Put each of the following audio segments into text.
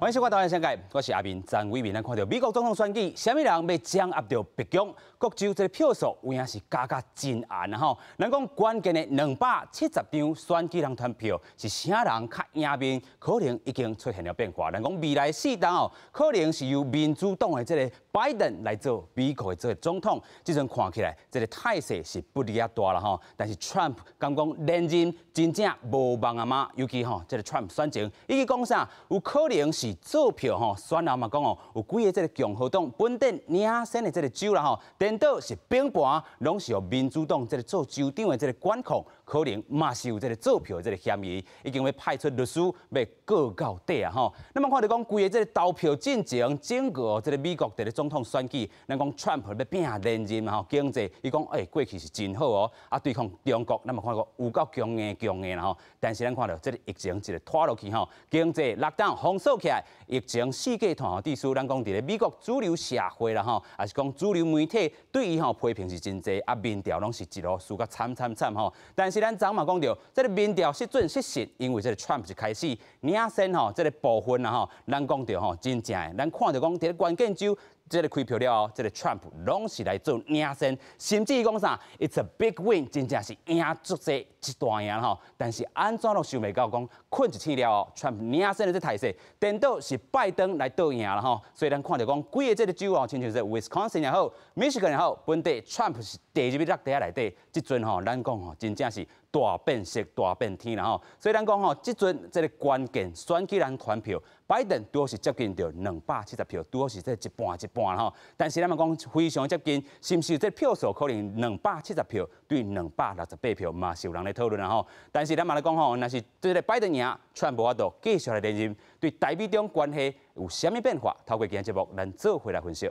欢迎收看《台湾世界》，我是阿明。张伟民，咱看到美国总统选举，什么人要掌握到白宫？各州这个票数有影是加真暗啊吼。咱讲关键的270张选举人团票是啥人较赢面？可能已经出现了变化。咱讲未来4党哦，可能是由民主党的这个拜登来做美国的这个总统。这阵看起来，这个态势是不利啊大了吼。但是 Trump 刚讲连任真正无望啊嘛，尤其吼这个 Trump 选前，伊去讲啥？有可能是做票吼，选后嘛讲哦，有几个这个共和党本地领先的这个州啦吼，颠倒是平盘，拢是由民主党这个做州长的这个管控，可能嘛是有这个做票的这个嫌疑，已经要派出律师要告到底啊吼。那么看到讲规个这个投票进程，整个这个美国这个总统选举，咱讲 Trump 要拼连任吼，经济伊讲过去是真好哦，啊对抗中国，咱嘛看到有够强硬啦吼。但是咱看到这个疫情一个拖落去吼，经济落档封锁起来。疫情世界团地区，咱讲伫咧美国主流社会啦吼，也是讲主流媒体对伊吼批评是真济，啊民调拢是一路输甲惨吼。但是咱昨嘛讲到，这个民调失准失实，因为这个 Trump 就开始领先吼，这个部分啦吼，咱讲到吼真正的，咱看到讲伫咧关键州。这个开票了后，这个 Trump 拢是来做领先，甚至讲啥 ，It's a big win， 真正是赢足济一大赢吼。但是安怎都想袂到讲困一醒了后 ，Trump 领先的这态势，颠倒是拜登来倒赢了吼。所以咱看到讲，几个这个州哦，亲像是 Wisconsin 也好 ，Michigan 也好，本地 Trump 是第2落底下内底，即阵吼，咱讲吼，真正是大变色、大变天啦吼。所以咱讲吼，即阵这个关键选举人团票。拜登拄好是接近到270票，拄好是这一半啦吼。但是咱嘛讲非常接近，是毋是这票数可能270票对268票嘛是有人来讨论啦吼。但是咱嘛来讲吼，若是这个拜登赢，Trump无法度继续来连任，对台美中关系有啥物变化？透过今日节目，咱做回来分析。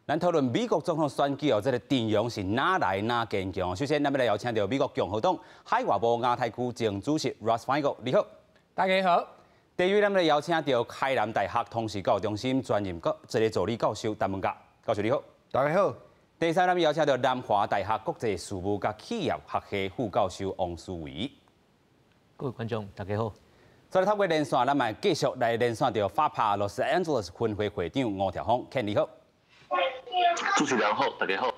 咱讨论美国总统选举哦，这个阵容是哪来哪坚强？首先，咱要来邀请到美国共和党海外部亚太区前主席 Ross Feingold， 你好，大家好。第二，咱要来邀请到开南大学通识教育中心专任这个助理教授陈文甲教授，你好，大家好。第三，咱要邀请到南华大学国际事务甲企业学系副教授王思维。各位观众，大家好。再来透过连线，咱嘛继续来连线到法帕 Los Angeles 分会会长吴条峰 ，Ken 你好。主持人好，大家好。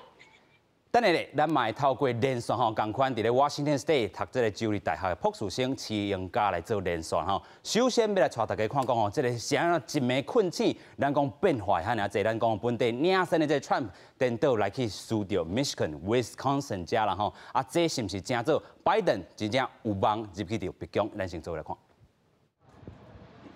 等下咧，咱嘛透过连线吼，共款伫咧 Washington State 读这个州立大学的博士生齐英嘉来做连线吼。首先要来带大家看讲吼，这个啥一枚困境，咱讲变化遐尔济，咱讲本地领先的这 Trump 颠倒来去输掉 Michigan、Wisconsin 遮啦吼。啊，这是毋是正做拜登真正有望入去到白宫？咱先做来看。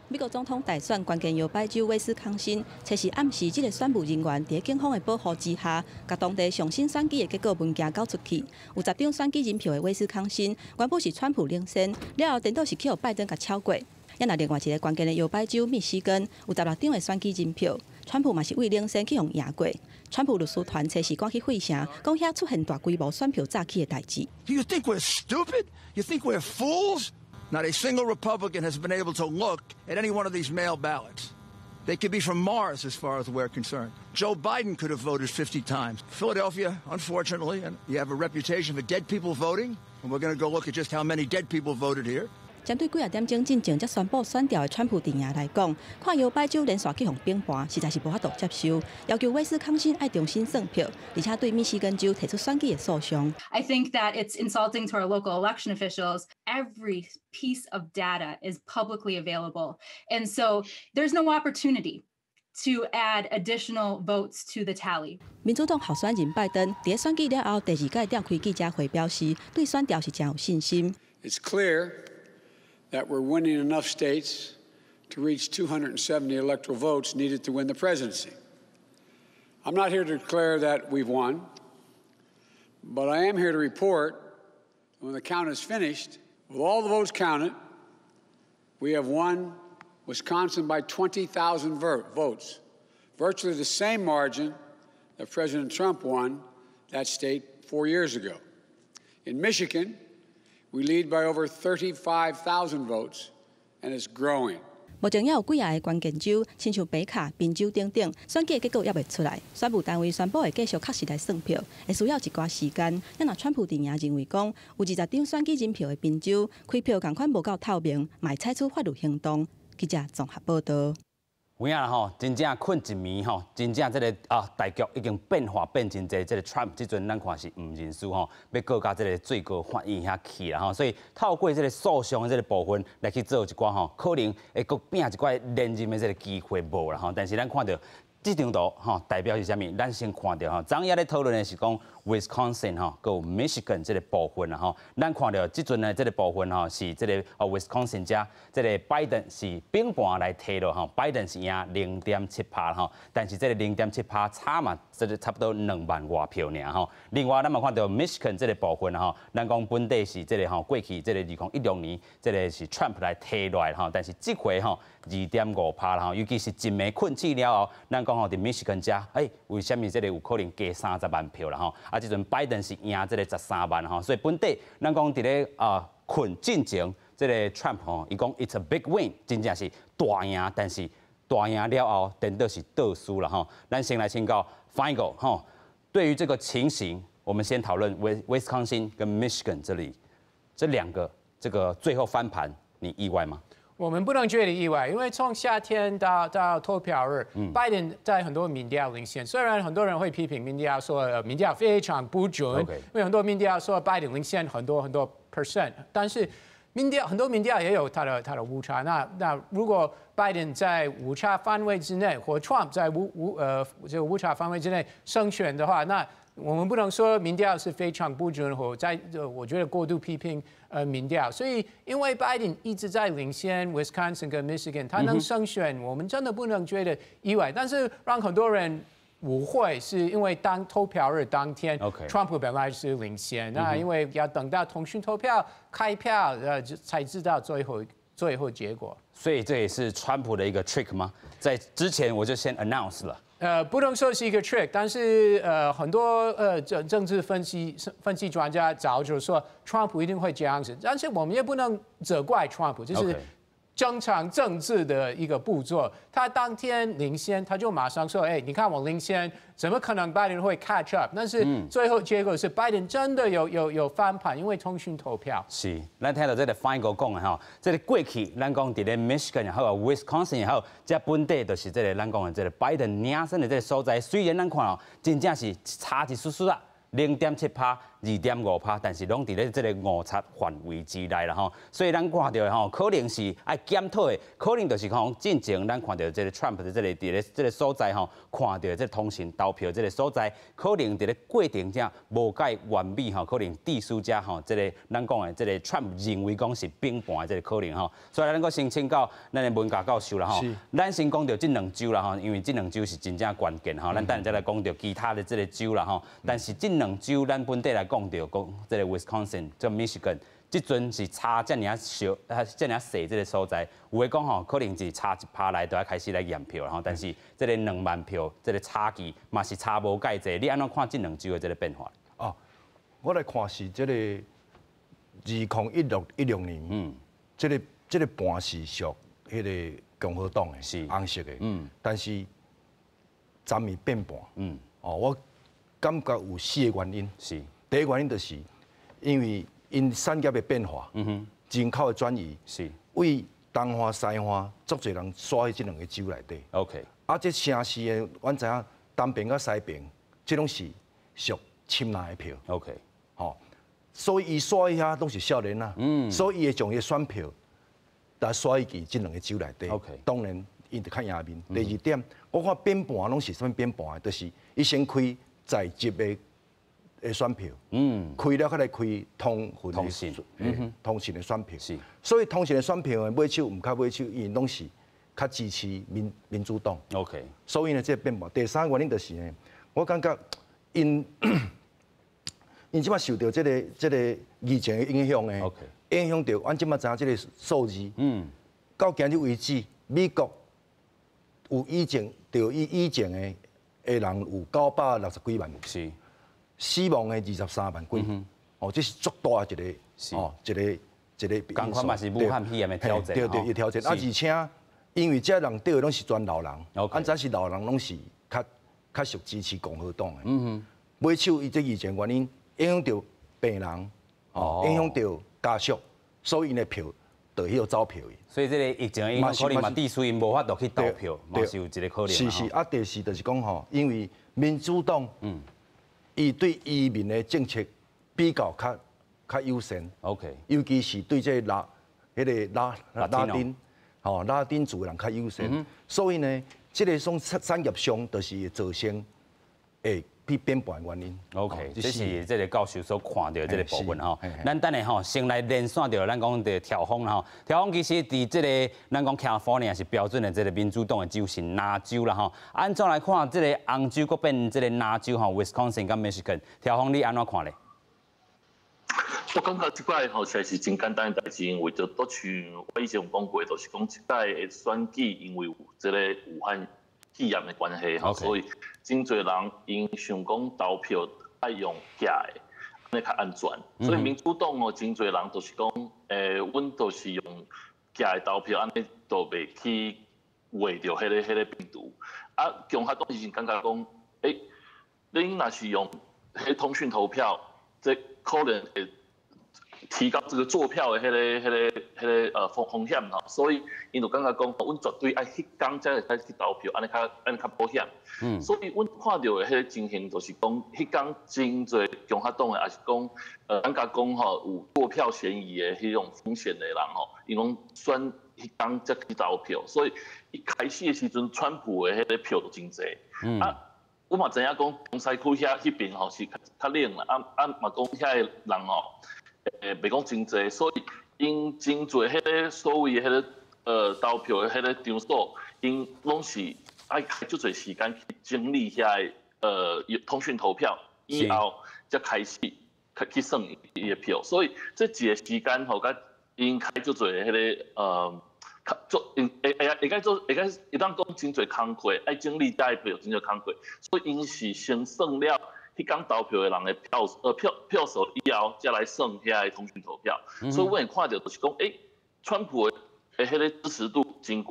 美国总统大选关键摇摆州威斯康辛，测试暗示这个选务人员在警方的保护之下，甲当地上新选举的结果文件交出去。有10张选举人票的威斯康辛，原本是川普领先，了后颠倒是去互拜登甲超过。也那另外一个关键的摇摆州密西根，有16张的选举人票，川普嘛是为领先去互赢过。川普律师团测试赶去费城，讲遐出现大规模选票诈欺的代志。You think we're stupid? You think we're fools? Not a single Republican has been able to look at any one of these mail ballots. They could be from Mars as far as we're concerned. Joe Biden could have voted 50 times. Philadelphia, unfortunately, and you have a reputation for dead people voting. And we're going to go look at just how many dead people voted here. 针对几啊点钟进前才宣布选调的川普阵营来讲，看摇摆州连续去互平盘，实在是无法度接受，要求威斯康辛爱重新算票，而且对密西根州提出选举的诉讼。I think that it's insulting to our local election officials. Every piece of data is publicly available, and so there's no opportunity to add additional votes to the tally. 民主党候选人拜登在选举了后第2届召开记者会表示，对选调是真有信心。It's clear that we're winning enough states to reach 270 electoral votes needed to win the presidency. I'm not here to declare that we've won, but I am here to report when the count is finished, with all the votes counted, we have won Wisconsin by 20,000 votes, virtually the same margin that President Trump won that state 4 years ago. In Michigan, we lead by over 35,000 votes, and it's growing. 目前也有几个关键州，亲像北卡、宾州等等，选举结果也未出来。选务单位宣布会继续确实来算票，会需要一寡时间。也若川普阵营认为讲有20张选举人票的宾州开票同款无够透明，嘛会采取法律行动。记者综合报道。有影啦吼，真正困一暝吼，真正这个大局已经变化变真侪。这个 Trump 这阵咱看是唔认输吼，要告到这个最高法院遐去啦吼。所以透过这个诉讼的这个部分来去做一寡吼，可能会搁变一寡连任的这个机会无啦吼。但是咱看到这张图吼，代表是啥物？咱先看到吼，昨夜咧讨论的是讲 Wisconsin 吼，佮 Michigan 这个部分啦吼。咱看到这阵的这个部分吼，是这个Wisconsin 家这个拜登是平盘来提落吼，拜登是赢0.7%吼，但是这个0.7%差嘛，这个差不多2万外票尔吼。另外，咱嘛看到 Michigan 这个部分吼，咱讲本地是这个吼，过去这个2016年这个是 Trump 来提落来吼，但是这回吼2.5%啦吼，尤其是一暝困起了后，咱讲吼伫 Michigan 家，为什么这个有可能加30万票啦吼？这阵拜登是赢这个13万吼，所以本地咱讲伫咧困进前，这个 Trump 吼，伊讲 It's a big win， 真正是大赢，但是大赢了后，等到是倒输了吼。咱先来请教 Final 吼，对于这个情形，我们先讨论Wisconsin 跟 Michigan 这两个这个最后翻盘，你意外吗？我们不能觉得意外，因为从夏天到投票日，拜登在很多民调领先。虽然很多人会批评民调说民调非常不准，因为很多民调说拜登领先很多 percent， 但是很多民调也有它的误差。那如果拜登在误差范围之内，或 Trump 在这个误差范围之内胜选的话，那我们不能说民调是非常不准，或我觉得过度批评民调。所以因为拜登一直在领先 Wisconsin 跟 Michigan， 他能胜选，我们真的不能觉得意外。但是让很多人误会，是因为投票日当天 ，Trump 本来是领先，那因为要等到通讯投票开票，才知道最后结果。所以这也是川普的一个 trick 吗？在之前我就先 announce 了。不能说是一个 trick， 但是很多政治分析专家早就说 Trump 一定会这样子，但是我们也不能责怪 Trump， 就是正常政治的一个步骤。他当天领先，他就马上说：“你看我领先，怎么可能拜登会 catch up？” 但是最后结果是拜登真的有翻盘，因为通讯投票。是，咱听到这个 Final 讲的吼，这个过去咱讲伫咧 Michigan 也好 ，Wisconsin 也好，这本地就是这个咱讲的这个拜登领先的这个所在，虽然咱看哦，真正是差一丝丝啊。0.7%、2.5%，但是拢伫咧这个误差范围之内啦吼，所以咱看到吼，可能是爱检讨的，可能就是讲进前咱看到这个 Trump 的这个伫咧这个所在吼，看到这个通讯投票这个所在，可能伫咧过程中无介完美吼，可能地输家吼，这个咱讲的这个 Trump 认为讲是平盘的这个可能吼，所以咱搁先请教咱的文家教授啦吼，咱先讲到这两州啦吼，因为这两州是真正关键吼，咱等下再来讲到其他的这个州啦吼，但是这两州咱本地来讲到讲这个 Wisconsin、这 Michigan， 这阵是差这尔小、这尔细这个所在，有诶讲吼，可能是差1%来就要开始来验票吼，但是这个2万票这个差距嘛是差无介济，你安怎看这两州的这个变化？我来看是这个2016年，这个盘是属迄个共和党的，是红色的，但是暂时变盘，我感觉有4个原因。是第一个原因就是因为因产业的变化，人口的转移，是为东化、西化，足侪人刷去这两个州内底。OK。这城市的，阮知影东边甲西边，这拢是属深蓝的票。OK。所以伊刷去遐拢是少年啊。所以伊会将伊选票来刷去这两个州内底。OK。当然，伊就较赢面。第二点，我看变盘拢是啥物变盘的，就是伊先开在籍的选票，开了才来开通讯的选票，所以通讯的选票的买手唔较买手，因拢是较支持民主党。OK， 所以呢，这变盘。第三个原因就是呢，我感觉因即摆受到这个疫情的影响呢，影响到阮即摆知影这个数字，到今日为止，美国有以前的人有960几万，是死亡的23万几，这是足大一个，一个。同款嘛是武汉肺炎的挑战，对，挑战。而且因为这人对的拢是全老人，安怎是老人拢是较属支持共和党的。买手伊这疫情原因影响到病人，影响到家属，所以因的票就迄走票。所以这个疫情影响可能嘛，地区因无法度去投票，嘛是有一个可能。是，啊，第四就是讲吼，因为民主党，伊对移民的政策比较较优先。OK， 尤其是对这拉丁，拉丁族的人较优先。所以呢，这个产业上就是造成会变变盘原因。OK， 这是这个教授所看到的这个部分吼。咱等下吼，先来连线到咱讲的调峰吼。调峰其实伫这个咱讲 California 是标准的这个民主党的州是蓝州啦吼。按照来看，这个红州搁变这个蓝州吼 ，Wisconsin 跟 Michigan。调峰你安怎看咧？我感觉即摆吼，实在是真简单的代志，因为就都像我以前有讲过，就是讲即摆的选举，因为有这个武汉肺炎的关系吼，所以真侪人因想讲投票爱用假的，安尼较安全。所以民主党哦，真侪人就是讲，阮都是用假的投票，安尼都袂去画着迄个病毒。啊，共和党以前感觉讲，恁若是用迄通讯投票，这可能会提高这个做票的迄个风险吼，所以因就感觉讲，阮绝对爱迄天才会开始投票，安尼较保险。所以阮看到的迄个情形就是讲，迄天真侪共和党的，也是讲，感觉讲吼有做票嫌疑的迄种风险的人吼，因讲选迄天才去投票，所以一开始的时阵，川普的迄个票就真侪。我嘛知影讲，东西区迄边吼是较冷啦，嘛讲遐个人吼，袂讲真济，所以因真侪迄个所谓迄个投票的迄个场所，因拢是爱开足侪时间去整理遐个通讯投票，以后才开始去算伊的票，所以这一个时间吼，甲因开足侪迄个做会当讲真侪工课，爱整理代票真侪工课，所以因是先算了迄天投票的人的票数以后，才来算遐个通讯投票。所以我会看到就是讲，川普的迄个支持度真悬，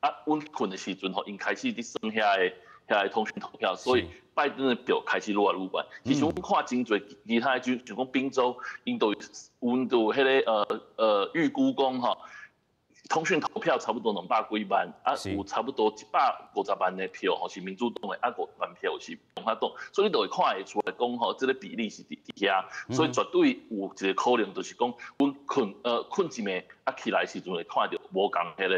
啊，阮困的时阵吼，因开始伫算遐个通讯投票，所以拜登的票开始愈来愈悬。其实阮看真侪其他的州，像讲宾州，因都阮都迄个预估讲吼。通讯投票差不多200几万，啊，有差不多150万的票吼是民主党的，啊，50万票是共和党，所以你就会看会出来讲吼，这个比例是伫遐，所以绝对有一个可能就是讲，阮困一暝啊起来时阵会看到无共迄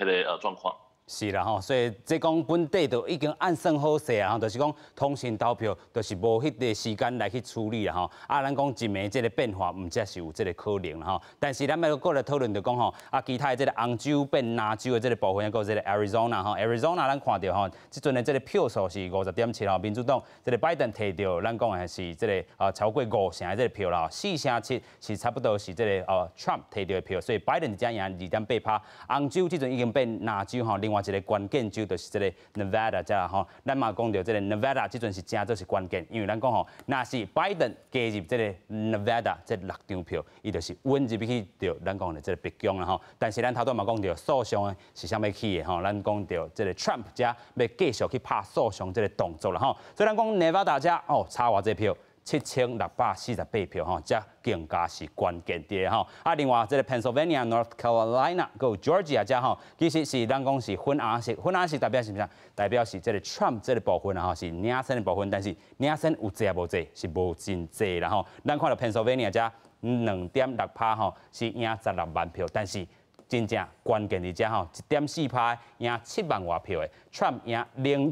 个状况。是啦吼，所以即讲本地就已经按算好势啊，就是讲通讯投票就是无迄个时间来去处理啦吼。啊，咱讲一暝即个变化，毋则是有即个可能啦吼。但是咱要搁来讨论就讲吼，啊，其他的即个红州变蓝州的即个部分，还有即个 Arizona 吼 ，Arizona 咱看到吼，即阵的即个票数是50.7吼，民主党即个拜登摕到，咱讲的是即个超过5成的即个票啦，4.7是差不多是即个Trump 摕到的票，所以拜登只赢2.8%。红州即阵已经变蓝州吼，另外一个关键州就是这个 Nevada 遮吼，咱嘛讲到这个 Nevada 即阵是真做是关键，因为咱讲吼，若是拜登加入这个 Nevada 这6张票，伊就是稳入去到咱讲的这个白宫啦吼。但是咱头段嘛讲到诉讼是啥物起的吼，咱讲到这个 Trump 遮要继续去拍诉讼这个动作啦吼。所以咱讲 Nevada 遮差偌济票。7648票吼，这更加是关键啲吼。啊，另外这个 Pennsylvania、North Carolina、有 Georgia 遮吼，其实是咱讲是粉红色，粉红色代表是啥？代表是这个 Trump 这个部分啊吼，是领先的部分，但是领先有济无济，是无真济啦吼。咱看到 Pennsylvania 遮2.6%吼，是赢16万票，但是真正关键伫遮吼，1.4%赢7万外票的 ，Trump 赢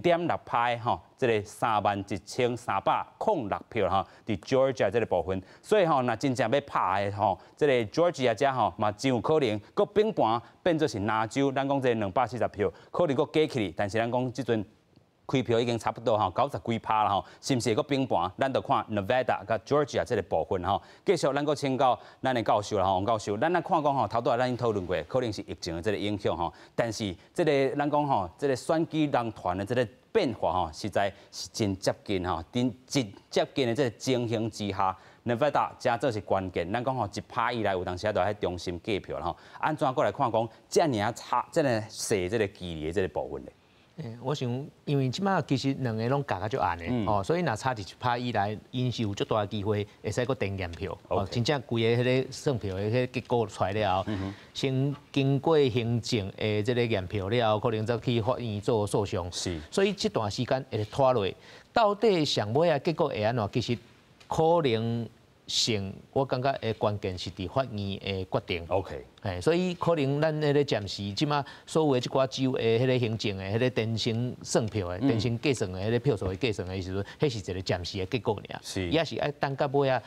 0.6%吼，这个31306票吼，伫 Georgia 这个部分，所以吼，若真正要拍的吼，这个 Georgia 遮吼嘛真有可能，搁并盘变做是蓝州，咱讲这240票，可能搁加起哩，但是咱讲即阵。开票已经差不多吼90几%啦吼，是毋是会搁并盘？咱就看 Nevada 甲 Georgia 这个部分吼。继续咱搁请教咱的教授啦，王教授，咱来看讲吼，头拄仔咱已经讨论过，可能是疫情的这个影响吼。但是这个咱讲吼，这个选举人团的这个变化吼，实在是真接近吼，真接近的这个情形之下， Nevada 真做是关键。咱讲吼，一拍以来有当时都喺中心计票啦吼，安怎过来看讲，这尔差，这个细这个距离的这个部分咧？我想，因为即马其实两个拢夹较足暗的哦，所以若差一拍以来，因是有足大机会会使个定验票哦，真正规个迄个算票的迄个结果出来了后，先经过行政的这个验票了后，可能再去法院做诉讼。是，所以这段时间会拖落，到底上尾啊结果会安怎？其实可能性，我感觉诶关键是伫法院诶决定。OK。所以可能咱迄个暂时即马所有的即寡州的迄个行政的迄个电信算票的、电信计算的迄个票数的计算的时阵，迄是一个暂时的结果尔。是，也是爱等到尾啊。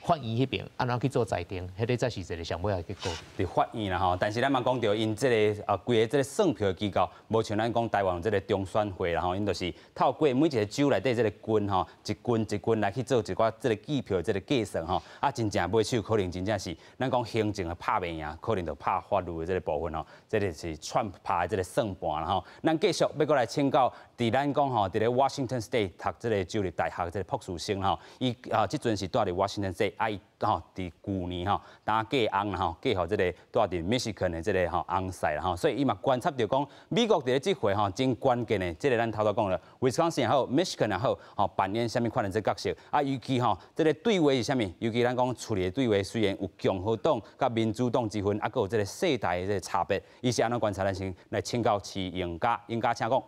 法院迄边安怎去做裁定，迄个才是一个上尾的结果。伫法院啦吼，但是咱嘛讲到因这个规个这个算票的机构，无像咱讲台湾这个中选会啦吼，因就是透过每一个州内底这个郡吼，一郡来去做一寡这个计票这个计算吼，真正买手可能真正是咱讲行政的拍袂赢，可能就拍法律的这个部分吼，这个是串拍的这个算盘啦吼。咱继续要过来请教，伫咱讲吼，伫咧 Washington State 读这个州立大学这个博士生吼，伊即阵是住伫 Washington State。伫去年打嫁翁啦嫁互这个住伫 Michigan 的这个翁婿啦所以伊嘛观察到讲，美国伫咧即回真关键的，即个咱头头讲了 ，Wisconsin 也好 ，Michigan 也好，扮演什么款的这角色尤其这个对话是啥物？尤其咱讲处理的对话虽然有共和党甲民主党之分，佫有这个世代的这个差别，伊是安怎观察？咱先来请教市赢家，赢家请讲。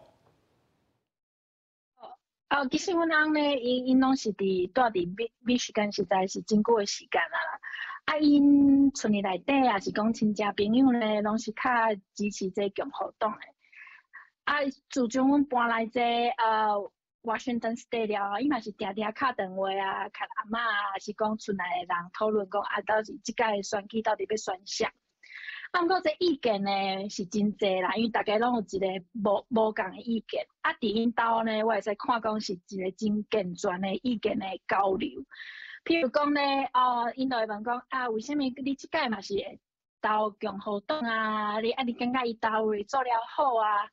其实阮翁呢，因拢是住伫美时间实在是真久的时间啦。因村里内底也是讲亲戚朋友呢，拢是较支持这共和党的。自从阮搬来这Washington State 了后，伊嘛是定定敲电话啊，敲阿嬷啊，是讲村内的人讨论讲到底即届选举到底要选啥。毋过这意见呢是真侪啦，因为大家拢有一个无共的意见。伫因兜呢，我会使看讲是一个真健全的意见的交流。譬如讲呢，因就会问讲为什么你即届嘛是会投共和党啊？你感觉伊投位做了好啊？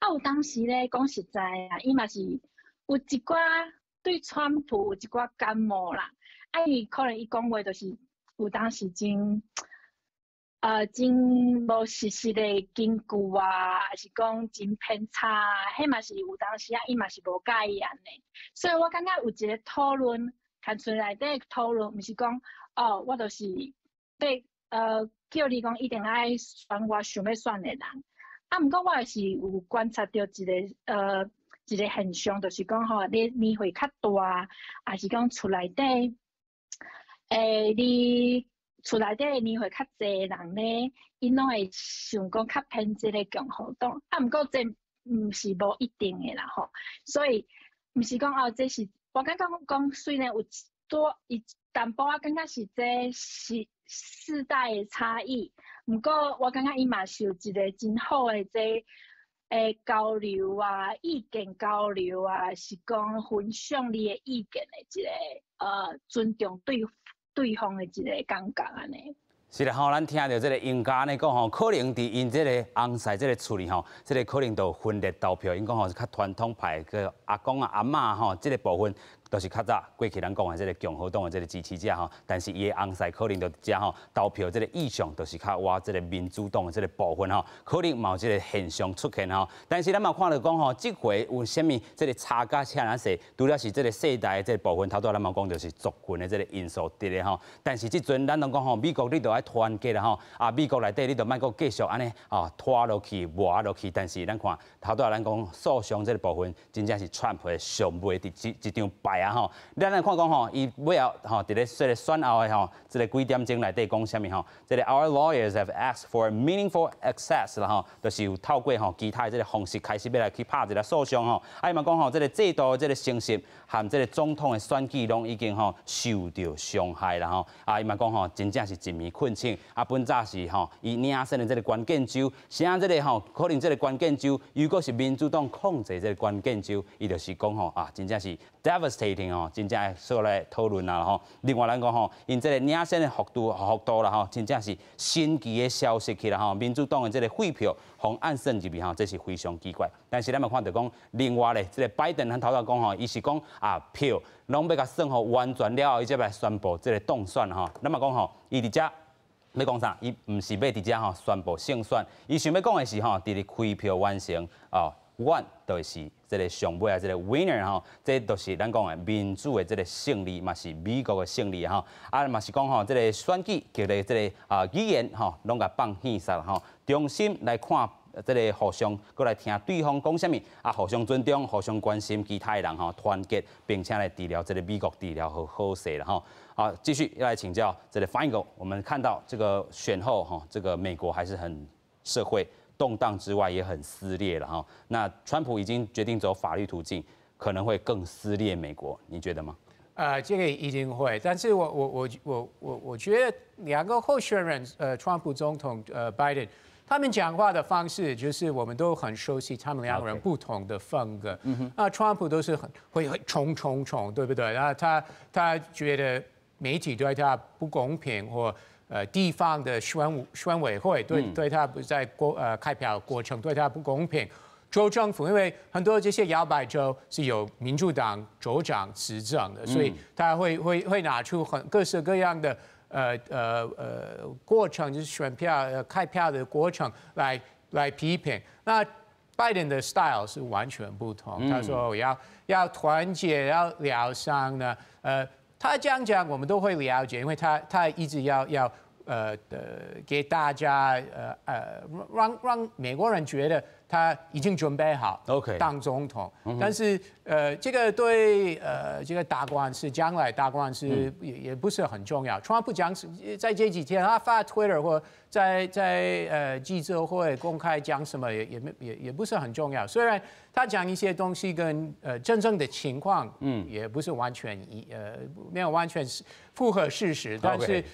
有当时呢讲实在啊，伊嘛是有一寡对川普有一寡感冒啦。因为可能伊讲话就是有当时真无实质的根据啊，还是讲真偏差啊，迄嘛是有当时伊嘛是无介意安尼。所以我感觉有一个讨论，看出内底讨论，毋是讲我就是要叫你讲一定爱选我想要选的人。毋过我也是有观察到一个现象，就是讲你年岁较大，还是讲厝内底你。厝内底年岁较侪人呢，因拢会想讲较偏这个共和党，毋过这毋是无一定的啦吼。所以毋是讲这是我感觉讲虽然有多淡薄仔感觉是这世代的差异，毋过我感觉伊嘛是有一个真好的这交流啊，意见交流啊，是讲分享你的意见的一个尊重对方的一个感觉安尼。是啦，咱听到这个赢家呢讲可能伫因这个翁婿这个处理这个可能就分裂投票，因讲是较传统派个阿公啊、阿嬷这个部分。就是较早过去咱讲的这个共和党的这个支持者但是伊的翁婿可能就遮投票这个意向，就是较哇这个民主党的这个部分可能嘛有这个现象出现但是咱嘛看到讲这回有啥物这个差价车哪细，除了是这个世代的这个部分，头拄咱嘛讲就是族群的这个因素伫咧但是即阵咱拢讲美国你都爱团结啦美国内底你都莫阁继续安尼拖落去、磨落去，但是咱看头拄咱讲诉讼这个部分，真正是 Trump 的上尾一场败咱来看讲伊尾后伫咧说选后的这个几点钟内底讲啥物这个 Our lawyers have asked for meaningful access 啦就是有透过其他这个方式开始要来去拍一个诉讼伊嘛讲这个制度这个诚实和这个总统的选举拢已经受到伤害啦伊嘛讲真正是一面困境本早是伊领先的这个关键州，啥这个可能这个关键州如果是民主党控制这个关键州，伊就是讲真正是 devastating。devastating 哦，真正会说来讨论啦吼。另外咱讲吼，因这个领先的幅度啦吼，真正是神奇的消息去啦吼。民主党的这个废票从暗算入面吼，这是非常奇怪。但是咱嘛看到讲，另外咧，这个拜登他头头讲吼，伊是讲票拢要甲算吼完全了后，伊才来宣布这个当选吼。咱嘛讲吼，伊伫遮。要讲啥？伊毋是要伫遮吼宣布胜选，伊想要讲的是吼，伫咧开票完成阮就是这个上尾这个 winner 吼，这都是咱讲的民主的这个胜利，嘛是美国的胜利吼。嘛是讲吼，这个选举叫做这个语言吼，拢甲放弃煞吼，重新来看。这个互相过来听对方讲啥物，互相尊重、互相关心其他的人吼，团结，并且来治疗这个美国治疗和好势了吼。继续要来请教这个 Feingold， 我们看到这个选后哈，这个美国还是很社会动荡之外，也很撕裂了哈。那川普已经决定走法律途径，可能会更撕裂美国，你觉得吗？这个一定会，但是我觉得两个候选人，川普总统，拜登。他们讲话的方式，就是我们都很熟悉，他们两个人不同的风格。那川普都是会冲，对不对？然后他觉得媒体对他不公平，或地方的选委会对他不在开票过程对他不公平。州政府因为很多这些摇摆州是有民主党州长执政的，所以他会拿出各式各样的。过程就是选票、开票的过程来批评。那拜登的 style 是完全不同。他说要团结，要疗伤呢。他这样讲我们都会了解，因为他一直要给大家让美国人觉得他已经准备好当总统。但是这个对这个大官司将来大官司也不是很重要。川普讲在这几天他发 Twitter 或在记者会公开讲什么也不是很重要。虽然他讲一些东西跟真正的情况也不是完全没有完全符合事实，但是。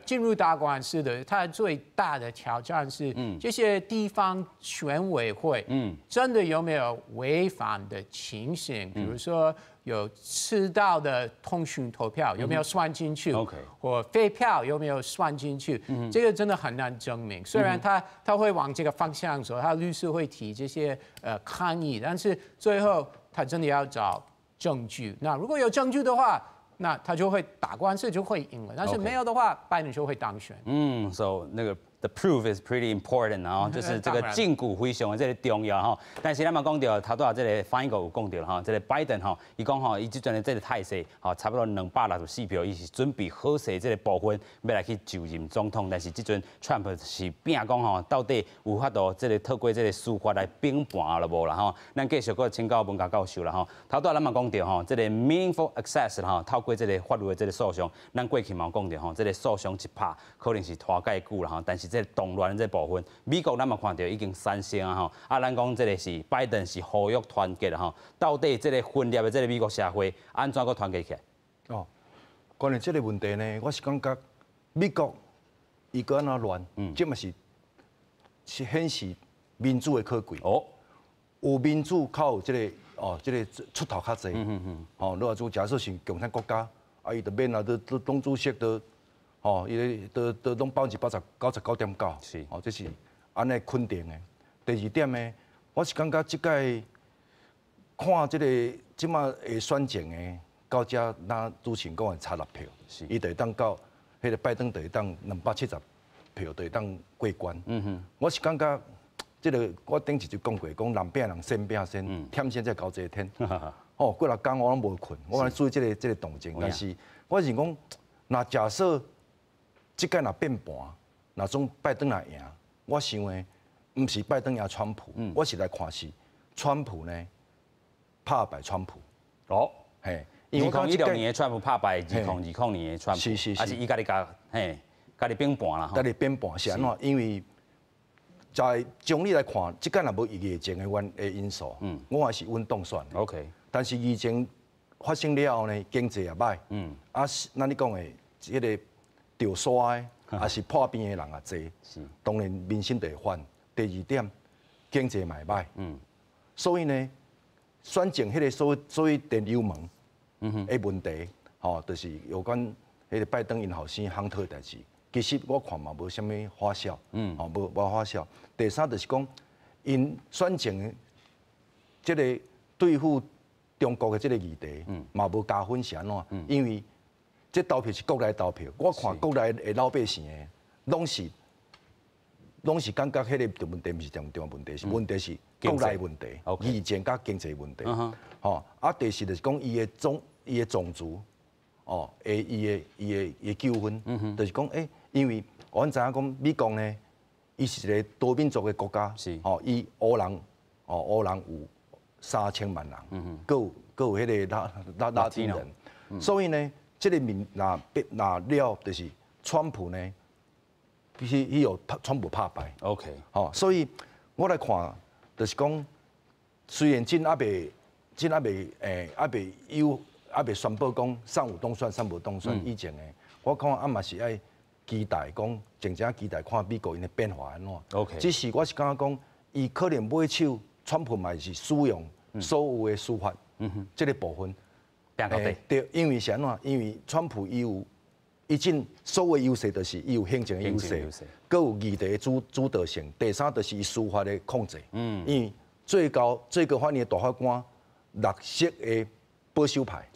进入大官司的，它最大的挑战是这些地方选委会，真的有没有违反的情形？比如说有迟到的通讯投票有没有算进去？或废票有没有算进去？这个真的很难证明。虽然他会往这个方向走，他律师会提这些抗议，但是最后他真的要找证据。那如果有证据的话。那他就会打官司就会赢了，但是没有的话，拜登就会当选。So 那个 the proof is pretty important 啊，就是这个证据非常的这个重要哈。但是咱嘛讲到头拄这个Feingold有讲到哈，这个拜登哈，伊讲吼，伊即阵的这个态势，哈，差不多264票，伊是准备好势这个部分要来去就任总统。但是即阵 Trump 是拼讲吼，到底有法度这个透过这个司法来并盘了无啦吼？咱继续个请教文家教授啦吼。头拄咱嘛讲到吼，这个 meaningful access 啦吼，透过这个法律的这个诉讼，咱过去嘛有讲到吼，这个诉讼一拍可能是拖介久啦吼，但是这个动乱这部分，美国咱嘛看到已经3胜啊吼，咱讲这个是拜登是呼吁团结啦吼，到底这个分裂的这个美国社会安怎个团结起来？关于这个问题呢，我是感觉美国伊个安怎乱，这嘛是显示民主的可贵。有民主，靠有这个出头较济。你话做假设是共产国家，伊就免都党主席都。伊都拢99.9%，是，这是安尼肯定的。第二点呢，我是感觉即届看即马会选情的，到遮咱主持人讲的差6票，是，伊就会当到迄个拜登就会当270票就会当过关。我是感觉即个我顶一就讲过，讲南饼人先饼先，忝先再交一天。过6天我拢无困，我来注意这个动静。但是我是讲，那假设。即届若变盘，若总拜登来赢，我想的毋是拜登赢川普，我是来看是川普呢拍败川普。嘿，2016年的川普拍败2020年的川普，是，还是伊家己变盘啦？家己变盘是安怎？因为在总理来看，即届若无疫情的因素，我还是稳当选。但是疫情发生了后呢，经济也歹，咱你讲的迄个。掉沙的，也是破病的人也多，当然民心就会反。第2点，经济嘛歹，所以呢，选情迄个所谓电油门，的问题，吼，就是有关迄个拜登因后生亨特的代志。其实我看嘛无啥物花哨，吼，无花哨。第三就是讲，因选情即个对付中国的即个议题，嘛无加分是安怎？因为这投票是国内投票，我看国内的老百姓的拢是感觉迄个问题毋是重要问题，是问题是国内问题、议政甲经济问题。吼，啊，第四就是讲伊的种族，哦，伊的纠纷，就是讲因为阮知影讲美国呢，伊是一个多民族的国家，哦，伊黑人有3000万人，各有迄个拉丁人，所以呢，这个若了就是川普呢。伊有川普拍败 ，OK， 吼，所以我来看，就是讲，虽然真还未宣布讲上有当选，上无当选以前的，我看也嘛是爱期待讲，真正期待看美国因的变化安怎。OK， 只是我是感觉讲，伊可能买手，川普嘛是使用所有的司法这个部分，对，因为是安怎？因为川普伊种所谓优势就是伊有行政的优势，佮有议题的主导性。第三就是伊司法的控制，因为最高法院的大法官绿色的保守派，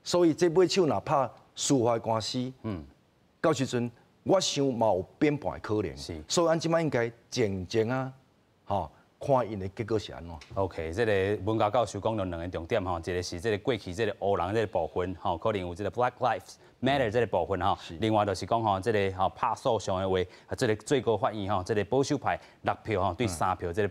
所以这买手若拍司法官司，到时阵我想嘛有变盘的可能。所以咱即摆应该静静啊，吼。看因的结果是安怎 ？OK， 这个文家教授讲了2个重点吼，一个是这个过去这个黑人这个部分吼，可能有这个 Black Lives Matter 这个部分吼，另外就是讲吼，这个吼拍诉讼的话，这个最高法院吼，这个保守派6票吼对3票，这个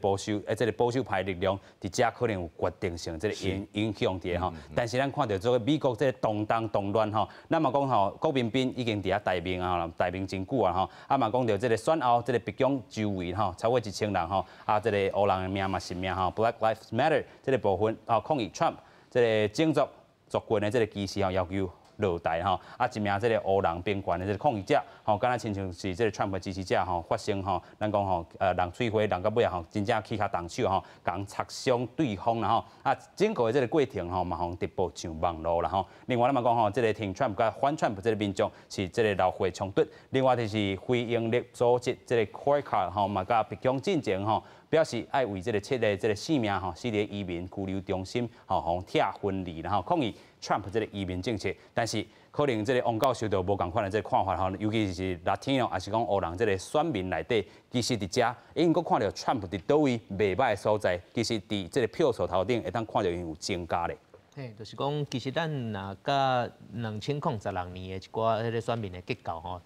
保守派力量伫遮可能有决定性这个影响伫吼。但是咱看到这个美国这个动荡动乱吼，咱嘛讲吼，郭冰冰已经伫遐待命啊，待命真久啊吼，啊嘛讲到这个选后这个北京周围吼，超过1000人吼，啊这个。黑人的命嘛是命吼 ，Black Lives Matter 这个部分抗议 Trump 这个种族族群的这个歧视吼，要求落台吼，啊一名这个黑人边缘的这个抗议者吼，敢若亲像是这个 Trump 的支持者吼，发生吼，咱讲吼人喙花，人到尾吼，真正起下动手吼，共擦伤对方啦吼，啊整个的这个过程吼，嘛互直播上网络啦吼。另外咱嘛讲吼，这个挺 Trump 甲反 Trump 这个民众是这个流血冲突，另外就是非营利组织这个 Quaker 吼，嘛甲北京进前吼。表示爱为这个7个这个性命吼，4个移民拘留中心吼，互拆分离然后抗议 Trump 这个移民政策，但是可能这个王教授就无共款的这个看法吼，尤其是 Latino 还是讲黑人这个选民内底，其实伫遮因佫看到 Trump 伫倒位袂歹的所在，其实伫这个票数头顶会当看到因有增加咧。嘿，就是讲，其实咱若甲2016年的一寡迄个选民的结构吼。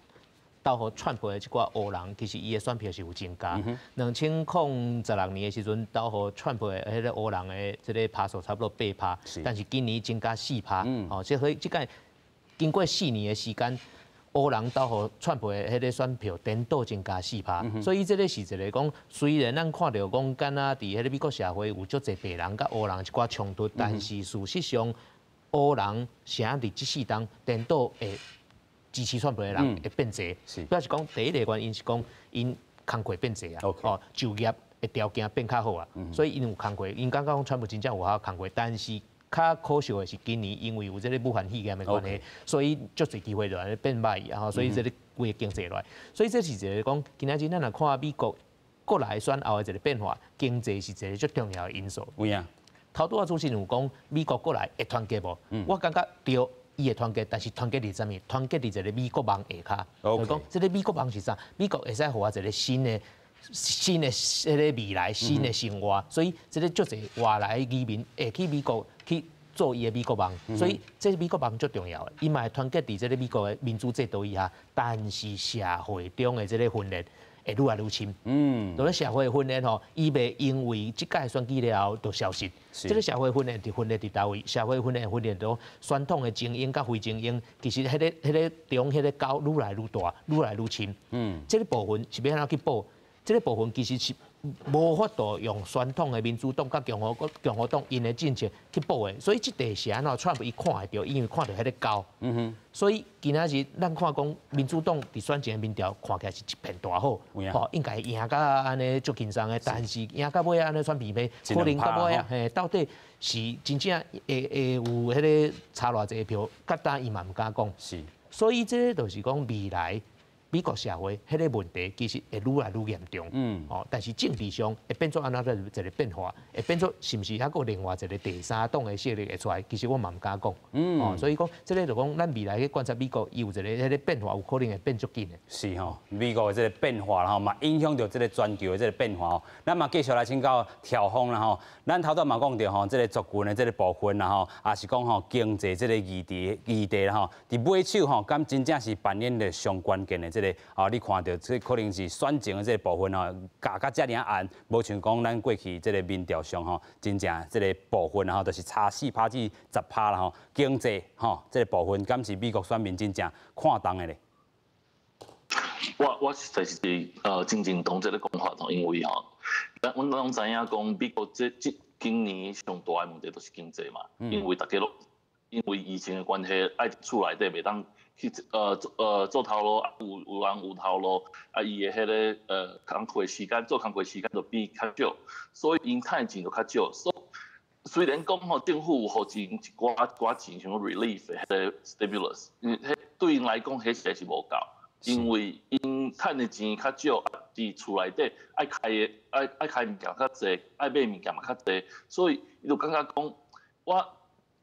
到互川普的即寡黑人，其实伊的选票是有增加。2016年的时阵，到互川普的迄个黑人的即个趴数差不多8%，但是今年增加4%。哦，即个经过4年的时间，黑人到互川普的迄个选票颠倒增加4%。所以这个是一个讲，虽然咱看到讲，敢若伫迄个美国社会有足侪白人甲黑人一寡冲突，但是事实上，黑人啥伫即4档颠倒会。支持川普的人会变侪，主要是讲第一个原因是讲因工课变侪啊，哦就业的条件变较好啊，所以因有工课，因感觉讲川普真正有效工课，但是较可惜的是今年因为有这个武汉肺炎的关系，所以足侪机会就安尼变歹啊，所以这个规个经济落来，所以这是一个讲今仔日咱来看美国国内选后的一个变化，经济是一个最重要的因素。有影，头拄仔主持人有讲美国国内会团结无？我感觉对。伊会团结，但是团结伫啥物？团结伫一个美国梦下骹。就讲，这个美国梦是啥？美国会使互我一个新的迄个未来，新的生活。所以，这个足侪外来移民会去美国去做伊的美国梦。所以，这个美国梦最重要的。伊嘛会团结伫这个美国的民主制度以下，但是社会中的这个分裂会愈来愈深。就咧社会分裂吼，伊袂因为即届选举了后就消失。这个社会分裂伫倒位？社会分裂到传统的精英甲非精英，其实迄个中迄个高愈来愈大，愈来愈深。这个部分是要安怎去补？这个部分其实是无法度用传统的民主党甲共和党因的政策去保的，所以这地是安怎川普伊看会到，因为看到迄个高，所以今仔日咱看讲民主党伫选前的民调看起来是一片大好，应该赢甲安尼足轻松的，但是赢到尾安尼选比拼，可能到尾啊，到底是真正会有迄个差偌济票，甲单伊嘛毋敢讲，是，所以这就是讲未来。美国社会迄个问题其实会愈来愈严重，但是政治上会变作安怎一个变化，会变作是毋是还佫另外一个第三党的势力会出来？其实我嘛毋敢讲，所以讲这个就讲咱未来去观察美国，伊有一个迄个变化，有可能会变足紧的。是吼，美国的这个变化啦吼，嘛影响到这个全球的这个变化吼。咱嘛继续来请教调风啦吼，咱头段嘛讲到吼，这个族群的这个部分啦吼，也是讲吼经济这个议题啦吼，伫尾手吼，敢真正是扮演着上关键的这个。你看到这可能是选情的这个部分吼，加遮尔暗，无像讲咱过去这个民调上吼，真正这个部分吼，就是差4%至10%啦吼。经济吼，这个部分敢是美国选民真正看重的咧。我实在是真认同这个讲法吼，因为吼，阮拢知影讲美国今年上大的问题就是经济嘛，因为大家因为疫情的关系，爱厝内底袂当。去做头路，有人有头路，伊的迄个工课时间做工课时间就比较少，所以因趁钱就较少。虽然讲吼政府有互钱一寡钱像 relief 迄个 stimulus， 迄对因来讲迄实在是无够，因为因趁的钱较少，伫厝内底爱开物件较济，爱买物件嘛较济，所以伊就感觉讲我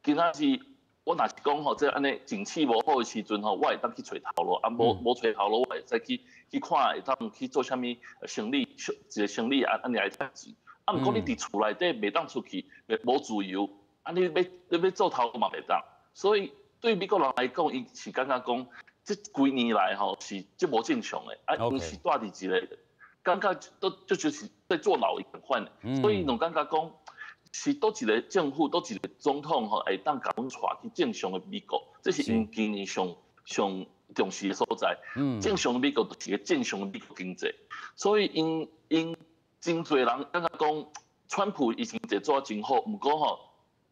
今仔日。我若是讲吼，即安尼景气无好的时阵吼，我会当去找头路，无找头路，我会再去看，会当去做啥物生理，一个生理安尼来赚钱。毋过你伫厝内底袂当出去，无自由，你要做头路嘛袂当。所以对美国人来讲，伊是感觉讲，即几年来吼是即无正常的，因是住伫一个感觉就是在坐牢一款的，所以侬感觉讲。是倒一个政府，倒一个总统吼，会当甲阮带去正常的美国，这是因今年上重视的所在。正常的美国就是个正常的美国经济，所以因真侪人感觉讲，川普以前就做真好，毋过吼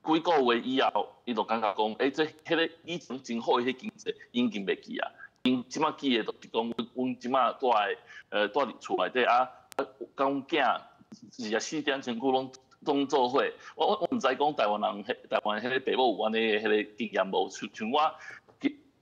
几个月以后，伊就感觉讲，迄个以前真好的迄经济已经袂记啊。因即马记的就是讲，阮即马住伫厝内底啊，讲囝24点前久拢做伙，我毋知讲台湾人迄个爸母有安尼迄个经验无？像我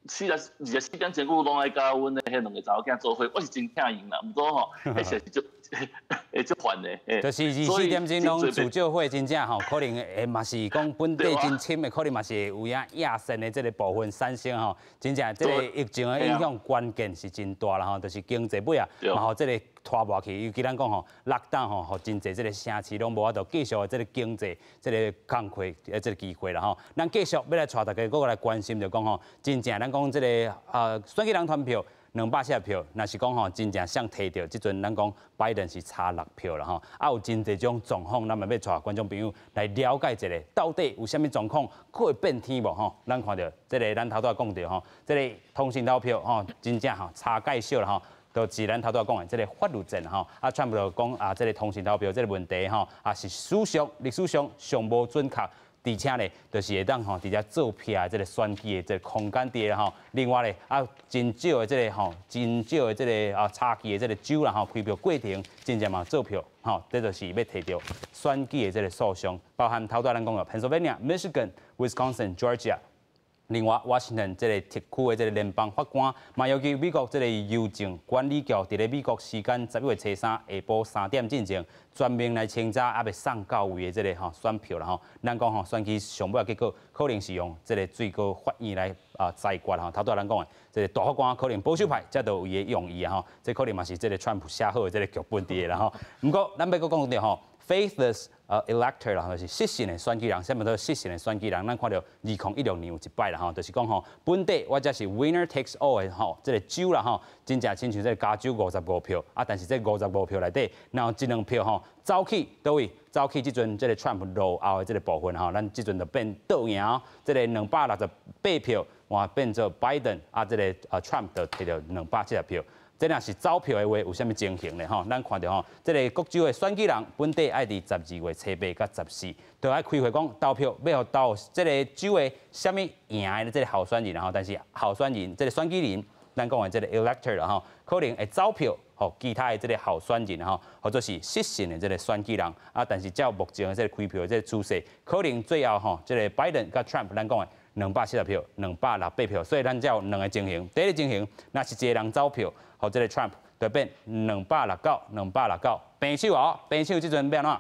24点前久拢爱甲阮的迄两个查某囝做伙，我是真疼因啦。毋过吼，迄实是足烦的。就是24点钟拢自救会真正吼，可能嘛是讲本地真深的，可能嘛是有影亚线的这个部分产生吼，真正这个疫情的影响关键是真大啦吼，就是经济尾啊，嘛吼这个。拖无去，尤其咱讲吼，lockdown吼，互真侪这个城市拢无法度继续的这个经济、这个工课这个机会啦吼。咱继续要来带大家搁来关心，就讲吼，真正咱讲这个选举人团票270票，若是讲吼真正想摕到，即阵咱讲拜登是差6票啦吼。有真侪种状况，咱嘛要带观众朋友来了解一下，到底有啥物状况可会变天无吼？咱看到这个咱头拄讲到吼，这个通讯投票吼，真正吼差介少啦吼。就是咱头拄讲的这个法律战吼，全部就讲这个通讯投票这个问题吼，是历史上上无准确，而且咧，就是会当吼，伫遮做票的这个选举的这个空间伫吼。另外咧，真少的这个真少的这个差距的这个州啦吼，开票过程真正嘛做票吼，这就是要摕到选举的这个诉讼，包含头拄咱讲的 Pennsylvania、Michigan、Wisconsin、Georgia。另外，华盛顿这个特区的这个联邦法官，嘛要求美国这个邮政管理局伫咧美国时间11月3下晡3点进前，专门来清查要送到位的这个选票啦吼。咱讲选举上尾结果可能是用这个最高法院来裁决吼。头拄咱讲的，这个大法官可能保守派才都有伊的用意啊吼。这可能嘛是这个川普写好的这个剧本伫的啦吼。不过咱要搁讲到吼 ，faithless。elector 啦，就是失信的选举人，什么都失信的选举人，咱看到2016年有一摆啦吼，就是讲吼本地或者是 winner takes all 的吼，这个州啦吼，真正亲像这个加州55票但是这55票内底，然后这2票吼走去倒位，走去即阵这个 Trump 落后的这个部分吼，咱即阵就变倒赢，这个268票换变做拜登这个Trump 就摕到270票。这若是走票的话，有啥物情形咧？吼，咱看到吼，这个各州的选举人本地爱伫12月初8甲14，都爱开会讲投票，要投这个州的啥物赢的这个候选人，然后但是候选人这个选举人，咱讲的这个 elector 啦吼，可能会走票。吼，其他的这个候选人吼，或者是失信的这个选举人啊，但是照目前的这个开票的这个趋势，可能最后吼，这个拜登甲 Trump 咱讲的270票、268票，所以咱才有两个情形。第一个情形，若是一个人走票，或这个 Trump 就变269、269，平手哦，平手即阵变怎？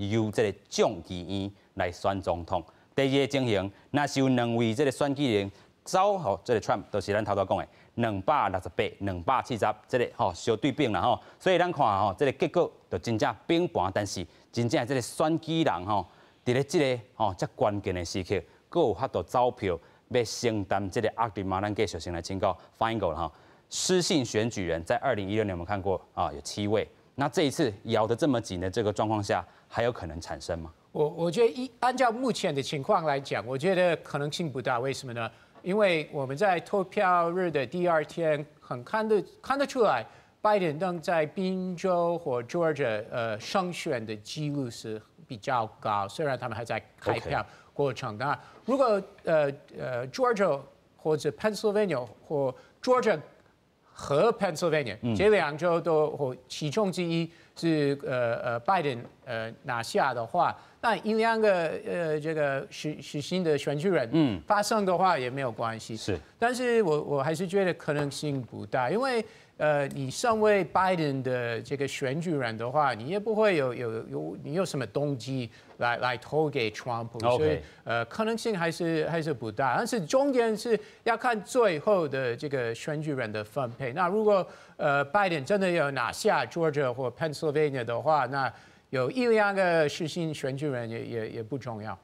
由这个众议院来选总统。第二个情形，若是有两位这个选举人走吼，这个 Trump 就是咱头头讲的。268、270，这个吼相对比啦吼，所以咱看吼，这个结果就真正冰盘，但是真正这个选举人吼，伫咧这个吼遮关键的时刻，佫有法度走票，要承担这个压力嘛。咱继续先来请教 Feingold 啦吼，失信选举人在2016年有没有看过啊？有7位，那这一次咬得这么紧的这个状况下，还有可能产生吗？我觉得按照目前的情况来讲，我觉得可能性不大。为什么呢？因为我们在投票日的第二天，看得出来，拜登在宾州或 Georgia 胜选的几率是比较高，虽然他们还在开票过程。那如果Georgia 或者 Pennsylvania 或 Georgia 和 Pennsylvania 这两州都或其中之一是拜登拿下的话。那一两个这个实行的选举人发生的话也没有关系，是，但是我还是觉得可能性不大，因为你身为拜登的这个选举人的话，你也不会你有什么动机来投给 Trump， 所以可能性还是不大，但是重点是要看最后的这个选举人的分配。那如果拜登真的要拿下 Georgia 或 Pennsylvania 的话，那有一两个实行选举人也不重要。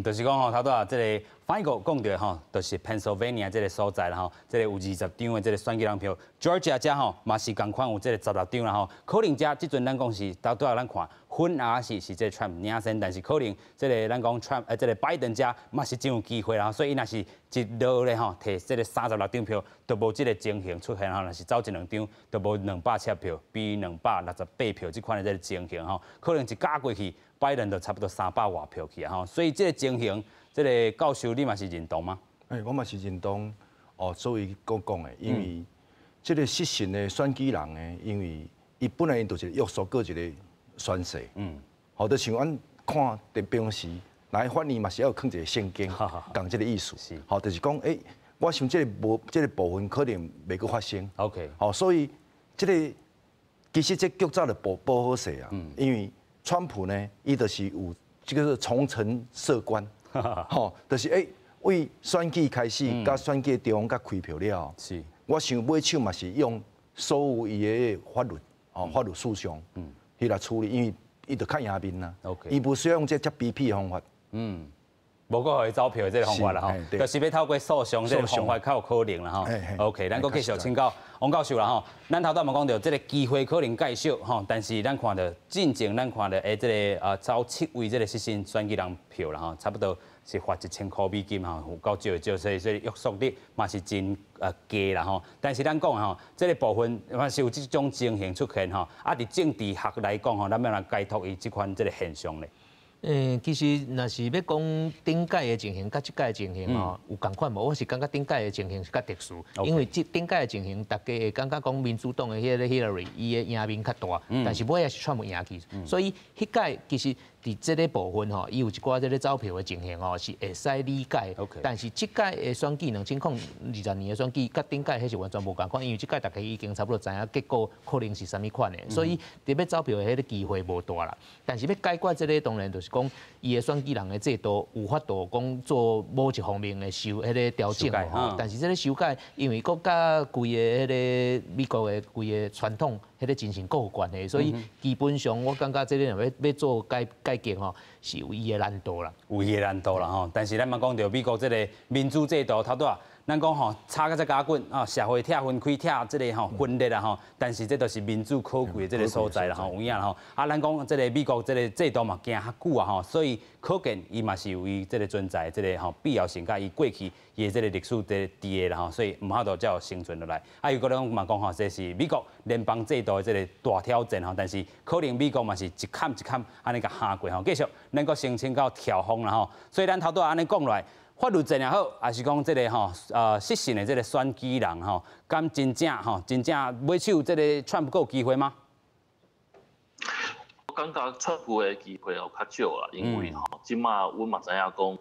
就是讲吼，头拄啊，这个Feingold讲到吼，就是 Pennsylvania 这个所在啦吼，这个有20张的这个选举人票 ，Georgia 遮吼嘛是同款有这个16张啦吼，可能遮即阵咱讲是头拄啊咱看分啊是这个 Trump 领先，但是可能这个咱讲 Trump 这个拜登遮嘛是真有机会啦，所以伊若是一路咧吼，摕这个36张票，都无这个情形出现吼，若是走一两张，都无270票，比268票这款的这个情形吼，可能一加过去，拜登就差不多300外票去啊吼，所以这个情形。这个教授，你嘛是认同吗？我嘛是认同。作为讲的，因为这个失信的选举人呢，因为伊本来就是约束过一个宣誓。就像阮看在平时，来法院嘛是要囥一个圣经，讲这个意思。就是讲，我想这个部分可能袂阁发生。OK。所以这个其实这局早就保好势啊。因为川普呢，伊就是有这个重层设关。就是为选举开始，甲选举中甲开票了。是，我想买手嘛是用所有伊的法律，法律诉讼，去来处理，因为伊就较赢面啦。伊不需要用这遮逼迫的方法。无个互伊走票的这个方法啦吼，就是要透过诉讼这个方法较有可能啦吼。OK， 咱继续请教王教授啦吼。咱头拄嘛讲到这个机会可能介少吼，但是咱看到进前咱看到这个走7位这个失信选举人票啦吼，差不多是罚1000块美金吼，有够少，所以约束力嘛是真低啦吼。但是咱讲吼，这个部分嘛是有这种情形出现吼，伫政治学来讲吼，咱要来解读伊这款这个现象咧。其实若是要讲顶届的情形，甲即届的情形吼，有共款无？我是感觉顶届的情形是较特殊，因为顶届的情形，大家会感觉讲民主党的迄个 Hillary 伊的赢面较大，但是尾也是全部赢去，所以迄届其实伫这个部分吼，伊有一寡这个走票的情形吼，是会使理解。但是即届的选举2020年的选举，甲顶届迄是完全无共款，因为即届大家已经差不多知影结果可能是啥物款的，所以特别走票的迄个机会无大啦。但是要解决这个，当然就是讲伊的选举人的制度有法度讲做某一方面的迄个调整吼。但是这个修改，因为国家规个迄个美国的规个传统迄个精神各有关系，所以基本上我感觉这个要做改革吼，是有伊的难度啦。有伊的难度啦吼，但是咱嘛讲到美国这个民主制度，头拄啊，咱讲吼差个只加滚啊，社会拆分开拆这个吼分裂啦吼，但是这都是民主可贵的这个所在啦吼，有影啦吼。咱讲这个美国这个制度嘛行较久啊吼，所以可见伊嘛是有伊这个存在这个吼必要性，甲伊过去伊的这个历史的地啦吼，所以唔好度才有生存落来。啊，有个人嘛讲吼，这是美国联邦制度的这个大挑战吼，但是可能美国嘛是一坎一坎安尼甲下过吼，继续能够申请到调风啦吼。所以咱头拄安尼讲落来。法律战也好，还是讲这个吼失信的这个选举人吼，敢真正买手这个川普有机会吗？我感觉川普的机会较少啦，因为吼，即马阮嘛知影讲，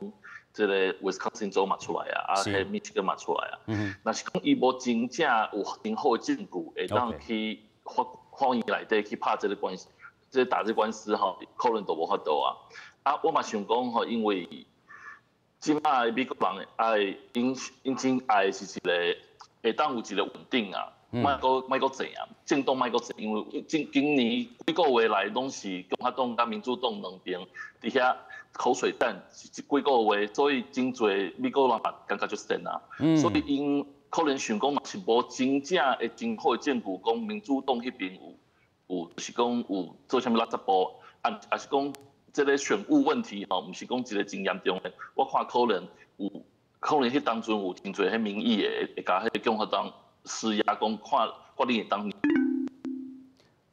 这个威斯康星州嘛出来啊，迄密西根嘛出来啊。若是讲伊无真正有真好的证据，会当去法院内底去拍这个官司，这打这官司吼，可能都无法度啊。啊，我嘛想讲吼，因为即摆美国人爱因真爱是一个会当有一个稳定啊，莫阁济啊，政党莫阁济，因为今年几个月来拢是共和党甲民主党两边伫遐口水战，几个月，所以真侪美国人也感觉就神啊，所以因可能想讲嘛是无真正会真好的证据，讲民主党迄边有就是讲有做啥物垃圾步，也是讲。这个选务问题吼，唔是讲一个真严重的，我看可能迄当中有真侪迄民意会甲迄共和党施压，讲看法律会当。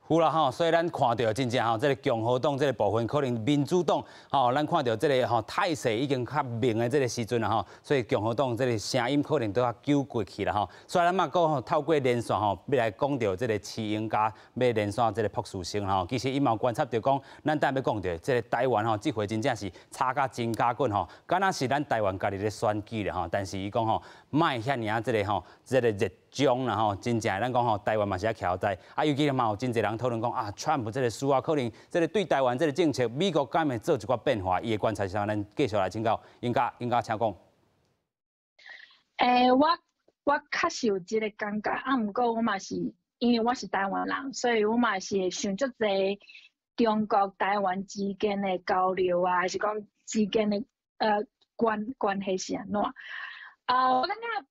有啦吼，所以咱看到真正吼，这个共和党这个部分，可能民主党吼，咱看到这个吼态势已经较明的这个时阵啦吼，所以共和党这个声音可能都要揪过去啦吼。所以咱嘛讲吼，透过连线吼，要来讲到这个市英家要连线这个朴树生吼，其实伊嘛观察到讲，咱等下要讲到这个台湾吼，这回真正是差甲真加滚吼，敢若是咱台湾家己咧选举咧吼，但是伊讲吼，卖遐尔这个吼，这个热衷啦吼，真正咱讲吼，台湾嘛是要徛在，啊尤其嘛有真侪人讨论讲啊，川普这个事啊，可能这个对台湾这个政策，美国敢会做一寡变化，伊的观察是啥？咱继续来请教应该请讲。我确实有这个感觉，啊，毋过我嘛是因为我是台湾人，所以我嘛是想足侪中国台湾之间的交流啊，还是讲之间的关系是安怎？我感觉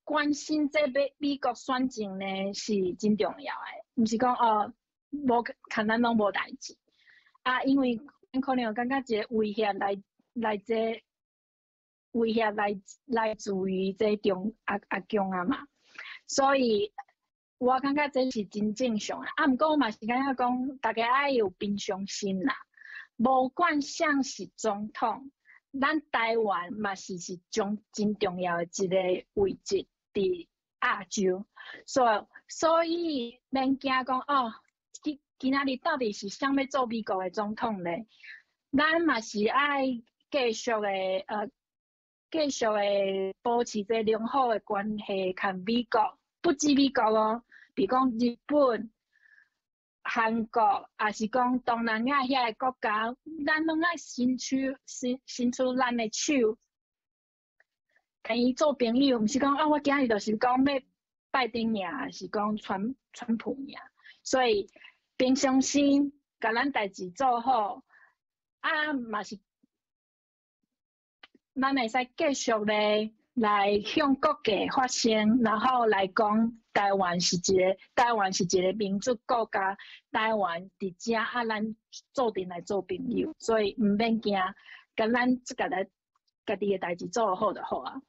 关心这美国选情呢是真重要的，毋是讲无看咱拢无代志啊，因为可能有感觉一个威胁来自于这阿强啊嘛，所以我感觉这是真正常的。啊，毋过我嘛是感觉讲，大家爱有平常心啦，无管谁是总统。咱台湾嘛是真重要的一个位置伫亚洲，所以免惊讲今仔日到底是谁要做美国的总统咧？咱嘛是爱继续的保持这良好的关系，跟美国，不止美国哦，比如讲日本。韩国，也是讲东南亚遐个国家，咱拢爱伸出咱的手，跟伊做朋友，毋是讲我今日就是讲要拜登赢，还是讲川普赢，所以平常心，甲咱代志做好，嘛是，咱会使继续咧来向国家发声，然后来讲。台湾是一个民主国家，台湾伫遮咱做阵来做朋友，所以毋免惊，甲咱家己的代志做好就好啊。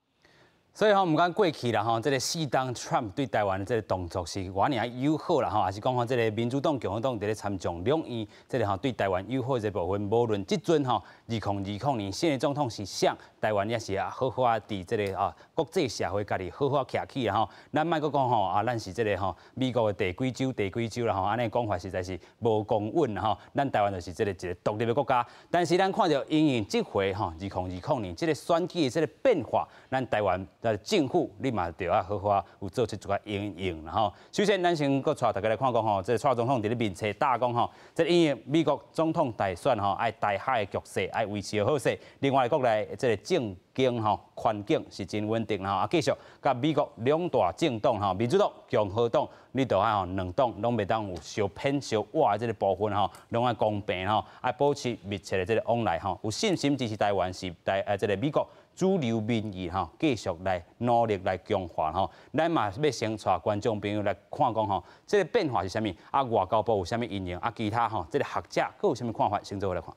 所以吼，毋敢过去啦吼，这个适当 Trump 对台湾的这个动作是偌尔友好啦吼，还是讲吼，这个民主党、共和党伫咧参众两院，这个吼对台湾友好这部分，无论即阵吼2020年现任总统是谁，台湾也是好好啊，伫这个国际社会家己好好徛起啦吼。咱莫阁讲吼咱是这个吼美国的第几州啦吼，安尼讲法实在是无公允啦吼。咱台湾就是这个一个独立的国家，但是咱看到因这回吼2020年这个选举的这个变化，咱台湾。政府你嘛着要好好有做出一个应用啦吼。首先，咱先搁带大家来看讲吼，这蔡总统伫咧面册打讲吼，这因为美国总统大选吼，爱台海的局势爱维持好势。另外，国内这个政经吼环境是真稳定啦吼，继续甲美国两大政党吼，民主党、共和党，你着爱吼两党拢袂当有相偏相倚的这个部分吼，拢爱公平吼，爱保持密切的这个往来吼，有信心支持台湾是这个美国。主流民意吼，继续来努力来强化吼，咱嘛要先带观众朋友来看讲吼，这个变化是啥物？外交部有啥物应用？其他吼，这个学者佫有啥物看法？先做来看。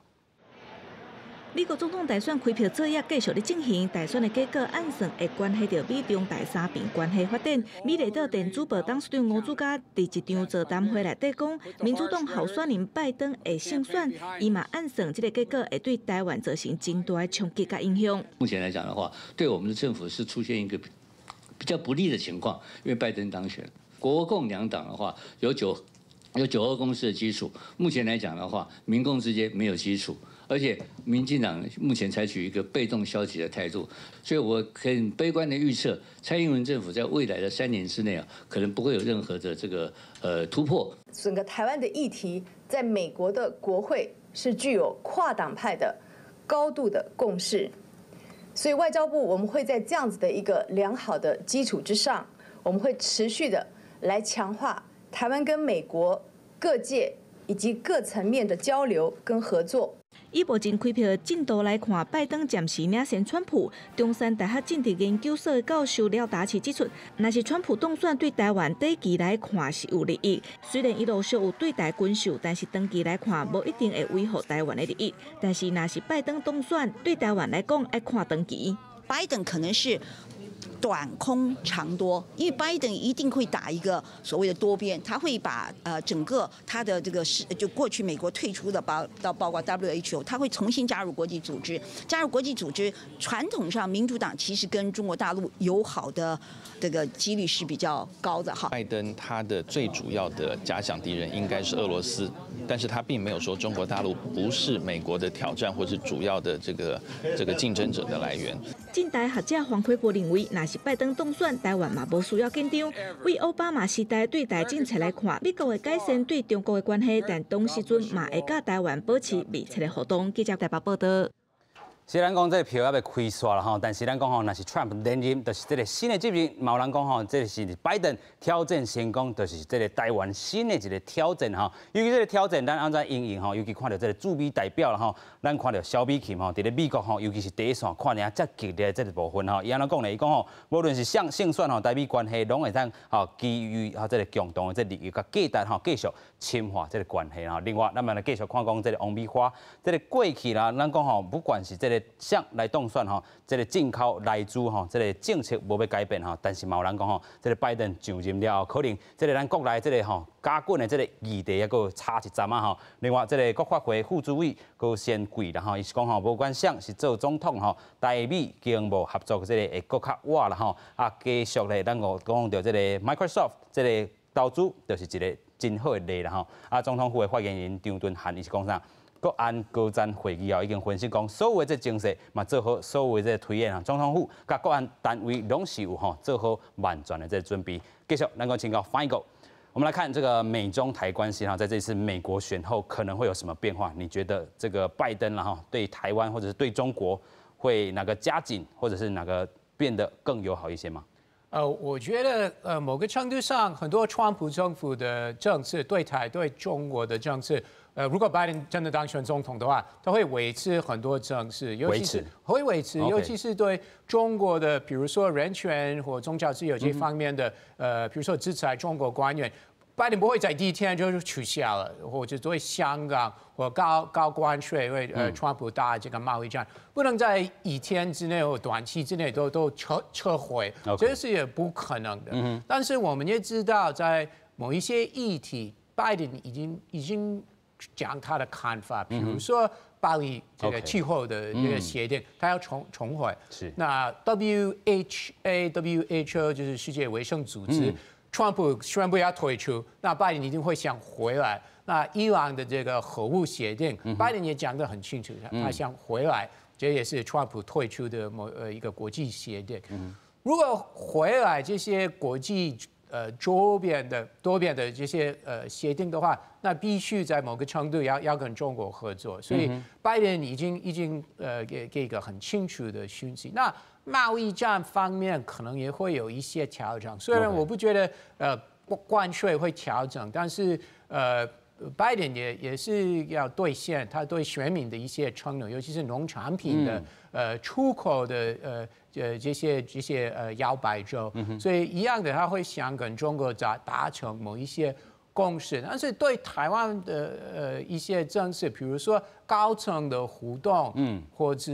美国总统大选开票作业继续咧进行，大选的结果按算会关系到美中第三边关系发展。美丽岛电子报董事长吴祖嘉伫一场座谈会内底讲，民主党候选人拜登会胜选，伊嘛按算这个结果会对台湾造成真大的冲击甲影响。目前来讲的话，对我们的政府是出现一个比较不利的情况，因为拜登当选，国共两党的话有9·2共识的基础，目前来讲的话，民共之间没有基础。而且民进党目前采取一个被动消极的态度，所以我很悲观的预测，蔡英文政府在未来的3年之内可能不会有任何的这个突破。整个台湾的议题，在美国的国会是具有跨党派的高度的共识，所以外交部我们会在这样子的一个良好的基础之上，我们会持续的来强化台湾跟美国各界以及各层面的交流跟合作。以目前开票的进度来看，拜登暂时领先川普。中山大学政治研究所的教授廖达奇指出，若是川普当选对台湾短期来看是有利益，虽然伊陆续有对台军售，但是长期来看无一定会危害台湾的利益。但是若是拜登当选，对台湾来讲要看长期。拜登可能是短空长多，因为拜登一定会打一个所谓的多边，他会把整个他的这个就过去美国退出的包括 WHO， 他会重新加入国际组织。加入国际组织，传统上民主党其实跟中国大陆友好的这个几率是比较高的哈。拜登他的最主要的假想敌人应该是俄罗斯，但是他并没有说中国大陆不是美国的挑战或是主要的这个竞争者的来源。近代学者黄奎国认为，若是拜登当选，台湾嘛无需要紧张。为奥巴马时代对台政策来看，美国会改善对中国的关系，但当时阵嘛会甲台湾保持密切的互动。记者台北报道。虽然讲这个票还要开刷了哈，但是咱讲吼，若是 Trump 连任，就是这个新的执政，嘛有人讲吼，这是拜登挑战成功，就是这个台湾新的一个挑战哈。尤其这个挑战，咱安怎应用吼？尤其看到这个驻美代表啦吼，咱看到萧美琴吼，伫咧美国吼，尤其是第一线看人遮激烈这个部分吼，伊安怎讲呢？伊讲吼，无论是胜选吼，台美关系拢会当吼基于这个共同的这利益甲价值吼，继续深化这个关系哈。另外，咱们来继续看讲这个王美花，这个过去啦，咱讲吼，不管是这个像来当选吼，这个进口来租吼，这个政策无要改变吼，但是嘛有人讲吼，这个拜登上任了后，可能这个咱国内这个吼加紧的这个议题还佫差一站啊吼。另外，这个国发会副主委佫先贵啦吼，伊是讲吼，无管像是做总统吼，台美经贸合作这个会佫较活啦吼，继续咧，咱讲到这个 Microsoft 这个投资，就是一个真好的例啦吼。总统府的发言人张敦涵伊是讲啥？国安高层会议后已经分析讲，所有的这政策嘛做好，所有的这推演总统府甲国安单位拢是有做好万全的这准备。继续，咱讲请教翻译狗，我们来看这个美中台关系在这次美国选后可能会有什么变化？你觉得这个拜登对台湾或者是对中国会哪个加紧，或者是哪个变得更友好一些吗？我觉得某个程度上，很多川普政府的政策对台对中国的政策。如果拜登真的当选总统的话，他会维持很多政策，尤其是会维持，尤其是对中国的，比如说人权或宗教自由这方面的，比如说制裁中国官员，拜登不会在第一天就取消了，或者对香港或高关税，因为川普打这个贸易战，不能在1天之内或短期之内都撤回，这是也不可能的。但是我们也知道，在某一些议题，拜登已经讲他的看法，比如说巴黎这个气候的这个协定，他要重回。是。那 WHO 就是世界卫生组织，川普宣布要退出，那拜登一定会想回来。那伊朗的这个核武协定，拜登也讲得很清楚，他想回来，这也是川普退出的一个国际协定。如果回来这些国际周边的多边的这些协定的话，那必须在某个程度要跟中国合作，所以拜登已经给一个很清楚的讯息。那贸易战方面可能也会有一些调整，虽然我不觉得关税会调整，但是拜登也是要兑现他对选民的一些承诺，尤其是农产品的出口的这些摇摆州，所以一样的他会想跟中国达成某一些共识，但是对台湾的一些政策，比如说高层的互动，或者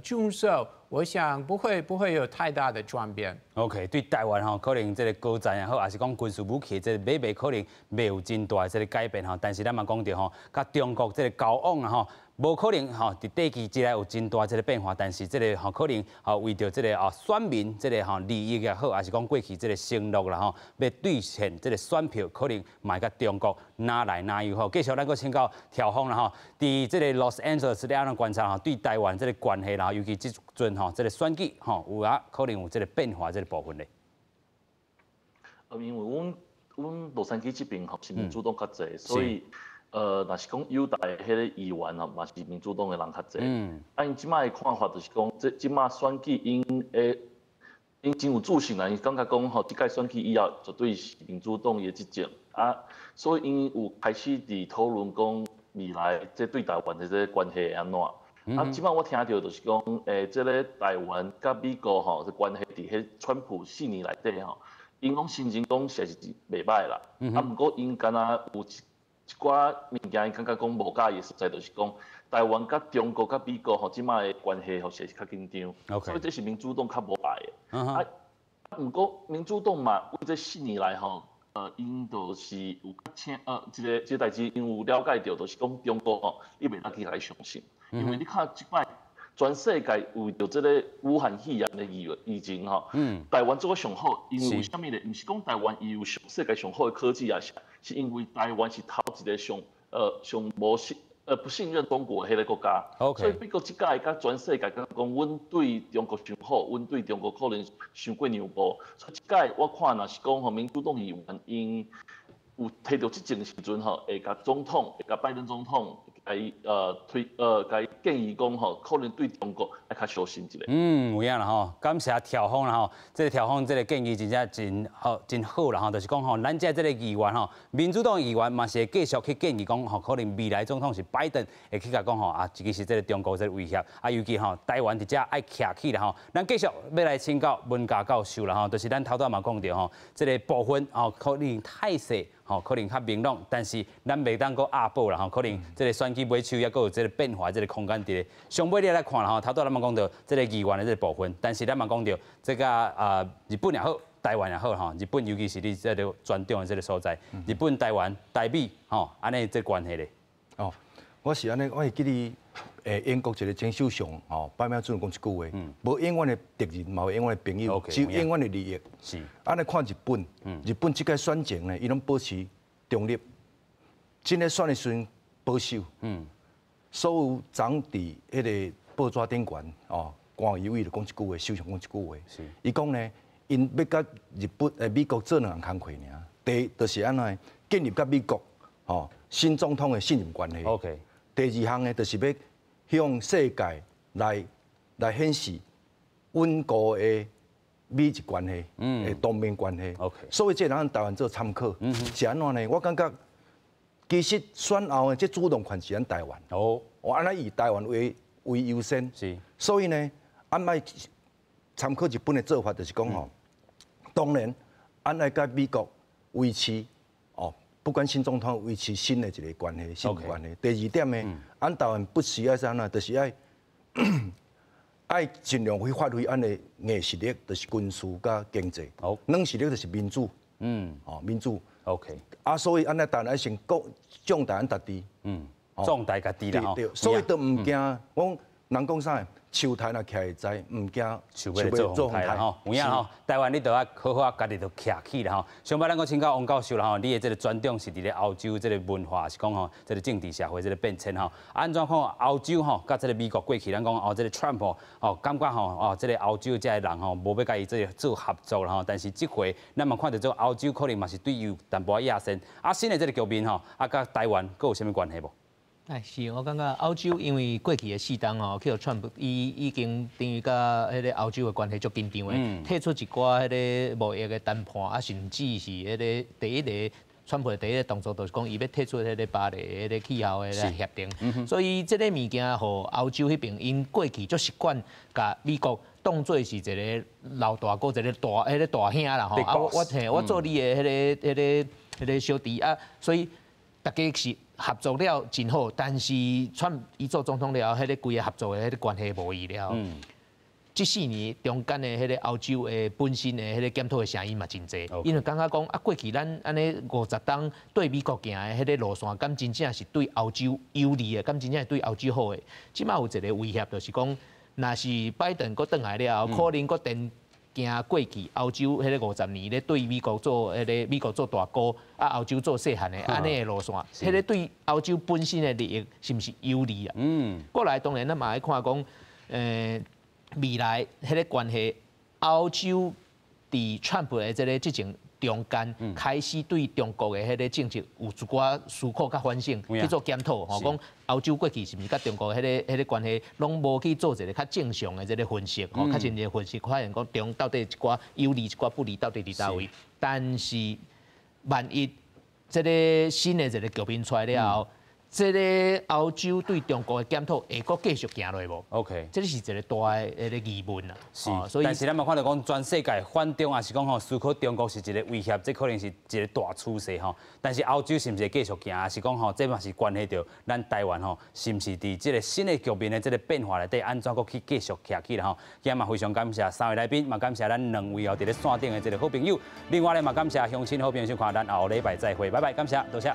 军售，我想不会有太大的转变。OK， 对台湾吼，可能这个高战也好，还是讲军事武器这个买卖，可能没有真大的这个改变吼。但是咱嘛讲到吼，甲中国这个交往啊吼。无可能吼，伫短期之内有真大这个变化，但是这个吼可能吼为着这个选民这个吼利益也好，还是讲过去这个承诺啦吼，要兑现这个选票，可能卖甲中国哪来哪有吼。继续咱搁请教调峰啦吼，伫这个 Los Angeles 咧安怎观察吼，对台湾这个关系啦，尤其即阵吼这个选举吼，有可能有这个变化这个部分咧。因为阮洛杉矶这边吼是民主党较济，所以。若是讲友台迄个议员啊，嘛是民主党的人较济。因即摆的看法就是讲，即摆选举因真有自信啦，因感觉讲吼，即届选举以后绝对是民主党的执政啊，所以因有开始伫讨论讲未来即对台湾的这关系会安怎。啊，即摆我听到就是讲，即个台湾甲美国吼的关系伫迄川普4年内底吼，因讲心情讲实是袂歹啦。啊，毋过因敢若有一寡物件，伊感觉讲无介意，实在就是讲台湾甲中国甲美国吼，即摆的关系吼，实是较紧张，所以这是民主党较无爱的。毋过民主党嘛，为这4年来吼，因就是有一个代志，因有了解到，就是讲中国吼，你袂当去来相信，因为你看即摆全世界为着这个武汉肺炎的疫情吼，台湾做个上好，因为啥物咧？毋是讲台湾伊有世界上好的科技啊，是因为台湾是头一个上不信任中国的迄个国家，所以美国即届甲全世界讲，阮对中国上好，阮对中国可能伤过牛步，所以即届我看若是讲吼，民主党议员因有摕到即种时阵吼，会甲总统，会甲拜登总统。甲伊建议讲吼，可能对中国要较小心一点。有影啦吼，感谢调峰啦吼，这个调峰这个建议真正真好啦吼，就是讲吼，咱这个议员吼，民主党议员嘛是会继续去建议讲吼，可能未来总统是拜登会去甲讲吼其实这个中国这个威胁尤其吼台湾伫遮爱徛起啦吼，咱继续要来请教文嘉教授啦吼，就是咱头嘛讲到吼，这个部分可能太细。可能较明朗，但是咱袂当搁压迫啦可能这个选举尾手也搁有这个变化，这个空间伫咧。上尾你来看啦头咱嘛讲到这个议员的这个部分，但是咱嘛讲到这个日本也好，台湾也好日本尤其是你这个专长的这个所在，日本、台湾、台美安尼这关系咧。我是安尼，我会记你英国一个前首相拜登总统讲一句话，无永远的敌人，嘛有永远的朋友，只有永远的利益。是。安尼看日本，日本即届选情呢，伊拢保持中立，真个选的时阵保守。所有长伫迄个报纸顶悬官员伊就讲一句话，首相讲一句话，伊讲呢，因要甲日本美国做两项工课尔，第一就是安怎建立甲美国新总统的信任关系。第二项呢，就是要向世界来显示稳固的美日关系，同盟关系。所以这咱台湾做参考，是安怎呢？我感觉其实选后的这主动权是咱台湾。我安尼以台湾为优先。所以呢，安尼参考日本的做法，就是讲当然安尼甲美国维持不管新总统维持新的一个关系，新的关系。第二点呢，咱台湾不需要啥呢，就是爱尽量去发挥咱的硬实力，就是军事甲经济。软实力就是民主。民主。所以咱台湾要先壮大咱家己。壮大家己啦。所以都唔惊，我人讲啥？树台若徛会知，唔惊树要做风台啦吼。有影吼，台湾你都要好好家己就徛起啦吼。上摆咱个请教王教授啦吼，你的这个专长是伫咧欧洲这个文化，是讲吼这个政治社会这个变迁吼。安怎看欧洲吼，甲这个美国过去咱讲这个 Trump 感觉吼这个欧洲这个人吼，无要甲伊这个做合作啦吼。但是这回咱嘛看到这欧洲可能嘛是对伊淡薄亚先。新的这个局面吼，甲台湾佫有啥物关系无？是我感觉欧洲因为过去的4冬去互川普，伊已经等于甲迄个欧洲的关系足紧张的，提出一寡迄个贸易的谈判，甚至是迄个第一个川普的第一个动作，就是讲伊要退出迄个巴黎迄个气候的协定，所以这个物件，互欧洲迄边因过去足习惯，甲美国当做是一个老大哥，一个大兄啦吼。我做你的迄个迄个小弟啊，所以大家是合作了真好，但是川伊做总统了，迄个规个合作的迄个关系无异了。这4年中间的迄个欧洲的本身的迄个检讨的声音嘛真济，因为感觉讲啊，过去咱安尼50档对美国行的迄个路线，敢真正是对欧洲有利的，敢真正是对欧洲好的。即马有一个威胁，就是讲，若是拜登搁转来了，可能搁定行过去欧洲迄个50年咧对美国做迄个美国做大哥，啊欧洲做细汉的安尼的路线，迄个对欧洲本身的利益是毋是有利啊？过来当然咱嘛爱看讲，未来迄个关系，欧洲伫川普的这种中间开始对中国的迄个政策有一寡思考甲反省去做检讨，吼，讲欧洲过去是毋是甲中国迄个关系拢无去做一个较正常的这个分析，吼，较真正分析，发现讲中到底一寡有利一寡不利到底伫倒位，但是万一这个新的一个局面出来了后，这个欧洲对中国的检讨会阁继续行落无 ？OK， 这是一个大的疑问啦。是，所以但是咱嘛看到讲，全世界反中也是讲吼，思考中国是一个威胁，这可能是一个大趋势吼。但是欧洲是毋是继续行，还是讲吼，这嘛是关系到咱台湾吼，是毋是伫这个新的局面的这个变化内底，安怎阁去继续徛起来吼？今日嘛非常感谢3位来宾，嘛感谢咱2位后伫咧线顶的这个好朋友。另外咧嘛感谢乡亲好朋友收看，咱后礼拜再会，拜拜，感谢，多谢。